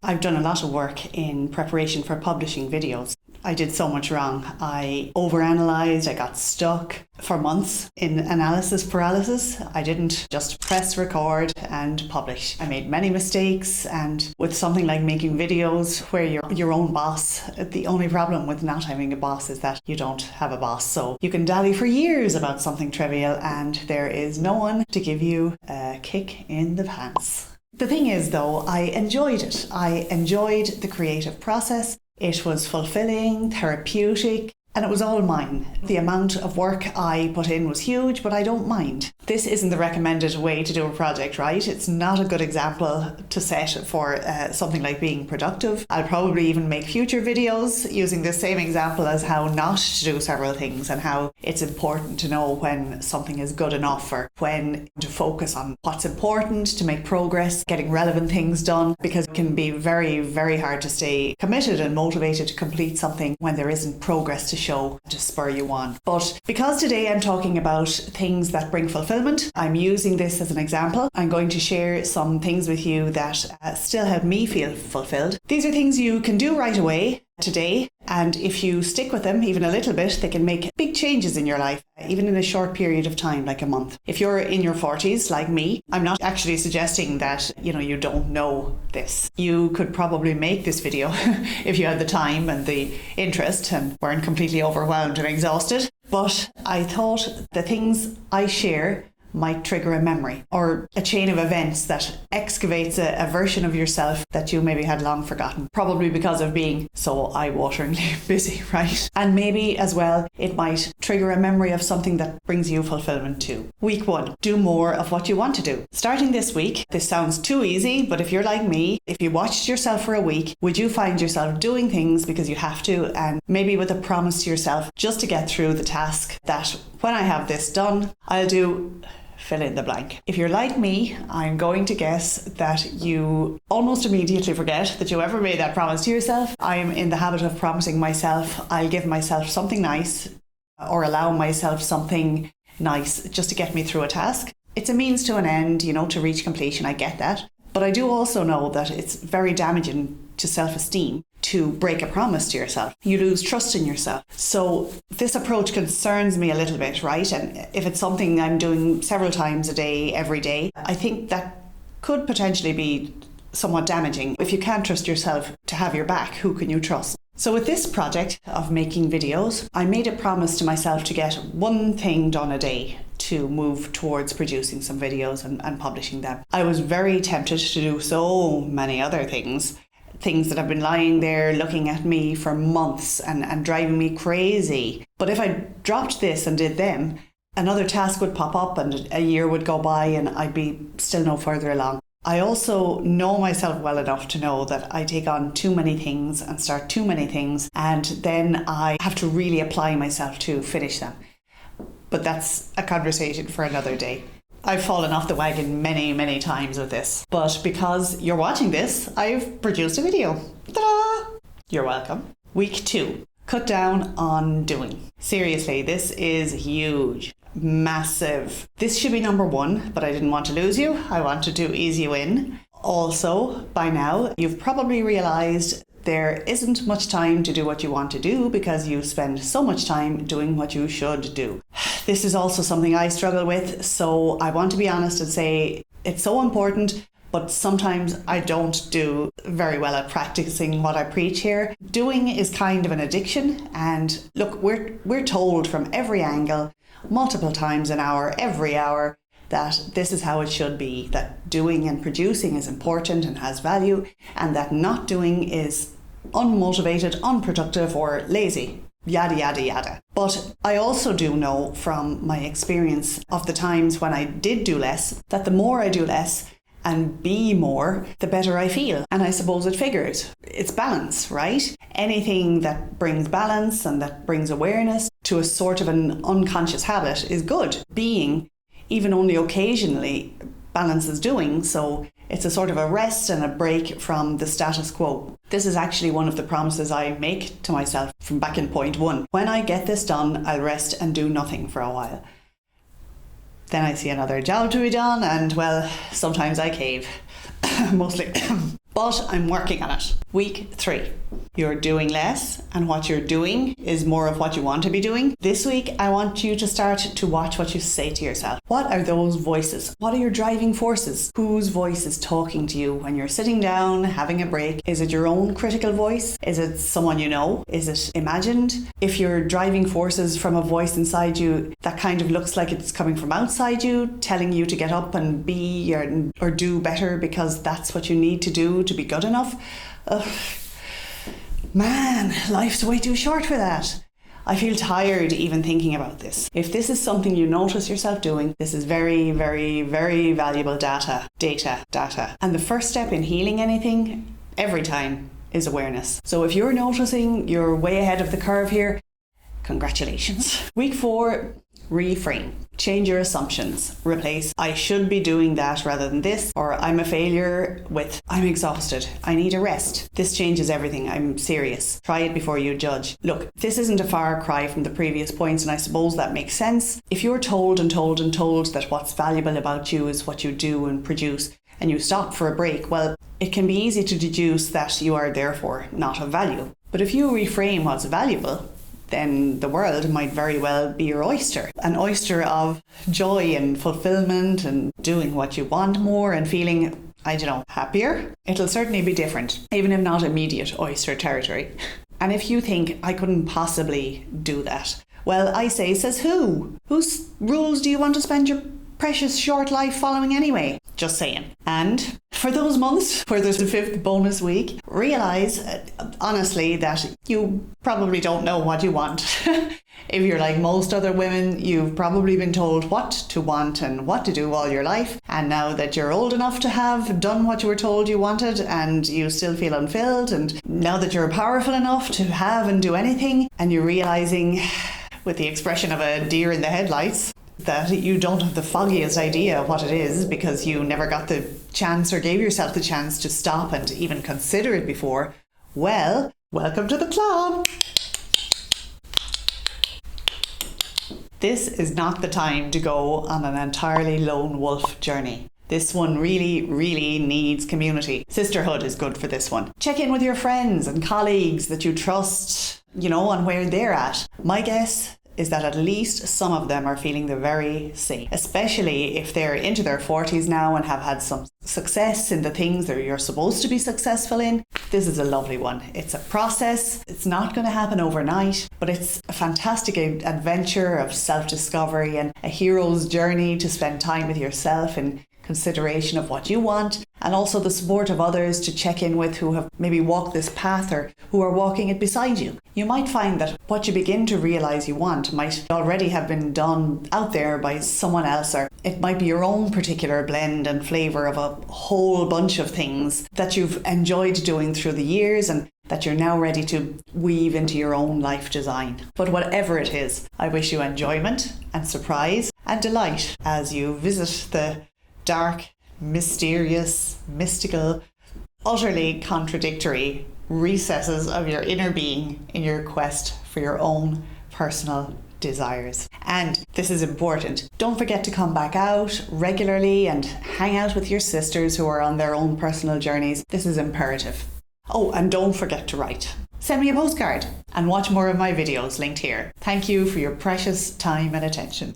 I've done a lot of work in preparation for publishing videos. I did so much wrong. I overanalyzed, I got stuck for months in analysis paralysis. I didn't just press record and publish. I made many mistakes, and with something like making videos where you're your own boss, the only problem with not having a boss is that you don't have a boss. So you can dally for years about something trivial and there is no one to give you a kick in the pants. The thing is though, I enjoyed it. I enjoyed the creative process. It was fulfilling, therapeutic, and it was all mine. The amount of work I put in was huge, but I don't mind. This isn't the recommended way to do a project, right? It's not a good example to set for something like being productive. I'll probably even make future videos using this same example as how not to do several things and how it's important to know when something is good enough or when to focus on what's important to make progress, getting relevant things done, because it can be very, very hard to stay committed and motivated to complete something when there isn't progress to show to spur you on. But because today I'm talking about things that bring fulfillment, I'm using this as an example. I'm going to share some things with you that still help me feel fulfilled. These are things you can do right away today, and if you stick with them even a little bit, they can make big changes in your life, even in a short period of time, like a month. If you're in your 40s like me, I'm not actually suggesting that you don't know this. You could probably make this video if you had the time and the interest and weren't completely overwhelmed and exhausted. But I thought the things I share might trigger a memory or a chain of events that excavates a version of yourself that you maybe had long forgotten, probably because of being so eye-wateringly busy, right? And maybe as well, it might trigger a memory of something that brings you fulfillment too. Week 1, do more of what you want to do. Starting this week, this sounds too easy, but if you're like me, if you watched yourself for a week, would you find yourself doing things because you have to, and maybe with a promise to yourself just to get through the task that when I have this done, I'll do fill in the blank. If you're like me, I'm going to guess that you almost immediately forget that you ever made that promise to yourself. I'm in the habit of promising myself I'll give myself something nice or allow myself something nice just to get me through a task. It's a means to an end, to reach completion. I get that. But I do also know that it's very damaging to self-esteem to break a promise to yourself. You lose trust in yourself. So this approach concerns me a little bit, right? And if it's something I'm doing several times a day, every day, I think that could potentially be somewhat damaging. If you can't trust yourself to have your back, who can you trust? So with this project of making videos, I made a promise to myself to get one thing done a day to move towards producing some videos and publishing them. I was very tempted to do so many other things that have been lying there looking at me for months and driving me crazy. But if I dropped this and did them, another task would pop up and a year would go by and I'd be still no further along. I also know myself well enough to know that I take on too many things and start too many things, and then I have to really apply myself to finish them. But that's a conversation for another day. I've fallen off the wagon many, many times with this. But because you're watching this, I've produced a video. Ta-da! You're welcome. Week 2. Cut down on doing. Seriously, this is huge. Massive. This should be number 1, but I didn't want to lose you. I wanted to ease you in. Also, by now, you've probably realized there isn't much time to do what you want to do because you spend so much time doing what you should do. This is also something I struggle with, so I want to be honest and say it's so important, but sometimes I don't do very well at practicing what I preach here. Doing is kind of an addiction, and look, we're told from every angle, multiple times an hour, every hour, that this is how it should be, that doing and producing is important and has value, and that not doing is unmotivated, unproductive, or lazy. Yada, yada, yada. But I also do know from my experience of the times when I did do less, that the more I do less and be more, the better I feel. And I suppose it figures. It's balance, right? Anything that brings balance and that brings awareness to a sort of an unconscious habit is good. Being, even only occasionally, balances doing, so it's a sort of a rest and a break from the status quo. This is actually one of the promises I make to myself from back in point 1. When I get this done, I'll rest and do nothing for a while. Then I see another job to be done, and well, sometimes I cave. Mostly. but I'm working on it. Week 3. You're doing less, and what you're doing is more of what you want to be doing. This week, I want you to start to watch what you say to yourself. What are those voices? What are your driving forces? Whose voice is talking to you when you're sitting down, having a break? Is it your own critical voice? Is it someone you know? Is it imagined? If you're driving forces from a voice inside you that kind of looks like it's coming from outside you, telling you to get up and be or do better because that's what you need to do to be good enough, man, life's way too short for that. I feel tired even thinking about this. If this is something you notice yourself doing, this is very, very, very valuable data. And the first step in healing anything, every time, is awareness. So if you're noticing you're way ahead of the curve here, congratulations. Week 4, reframe. Change your assumptions. Replace I should be doing that rather than this, or I'm a failure with I'm exhausted. I need a rest. This changes everything. I'm serious. Try it before you judge. Look, this isn't a far cry from the previous points, and I suppose that makes sense. If you're told and told and told that what's valuable about you is what you do and produce, and you stop for a break, well, it can be easy to deduce that you are therefore not of value. But if you reframe what's valuable, then the world might very well be your oyster. An oyster of joy and fulfilment and doing what you want more and feeling, I don't know, happier. It'll certainly be different, even if not immediate oyster territory. And if you think, I couldn't possibly do that, well, I say, says who? Whose rules do you want to spend your precious short life following anyway? Just saying. And for those months where there's a 5th bonus week, realise honestly that you probably don't know what you want. If you're like most other women, you've probably been told what to want and what to do all your life. And now that you're old enough to have done what you were told you wanted and you still feel unfilled, and now that you're powerful enough to have and do anything, and you're realising, with the expression of a deer in the headlights, that you don't have the foggiest idea what it is because you never got the chance or gave yourself the chance to stop and even consider it before, well, welcome to the club. This is not the time to go on an entirely lone wolf journey. This one really, really needs community. Sisterhood is good for this one. Check in with your friends and colleagues that you trust, on where they're at. My guess is that at least some of them are feeling the very same, especially if they're into their 40s now and have had some success in the things that you're supposed to be successful in. This is a lovely one. It's a process. It's not going to happen overnight, but it's a fantastic adventure of self-discovery and a hero's journey to spend time with yourself in consideration of what you want, and also the support of others to check in with who have maybe walked this path or who are walking it beside you. You might find that what you begin to realise you want might already have been done out there by someone else, or it might be your own particular blend and flavour of a whole bunch of things that you've enjoyed doing through the years and that you're now ready to weave into your own life design. But whatever it is, I wish you enjoyment and surprise and delight as you visit the dark, mysterious, mystical, utterly contradictory recesses of your inner being in your quest for your own personal desires. And this is important. Don't forget to come back out regularly and hang out with your sisters who are on their own personal journeys. This is imperative. Oh, and don't forget to write. Send me a postcard and watch more of my videos linked here. Thank you for your precious time and attention.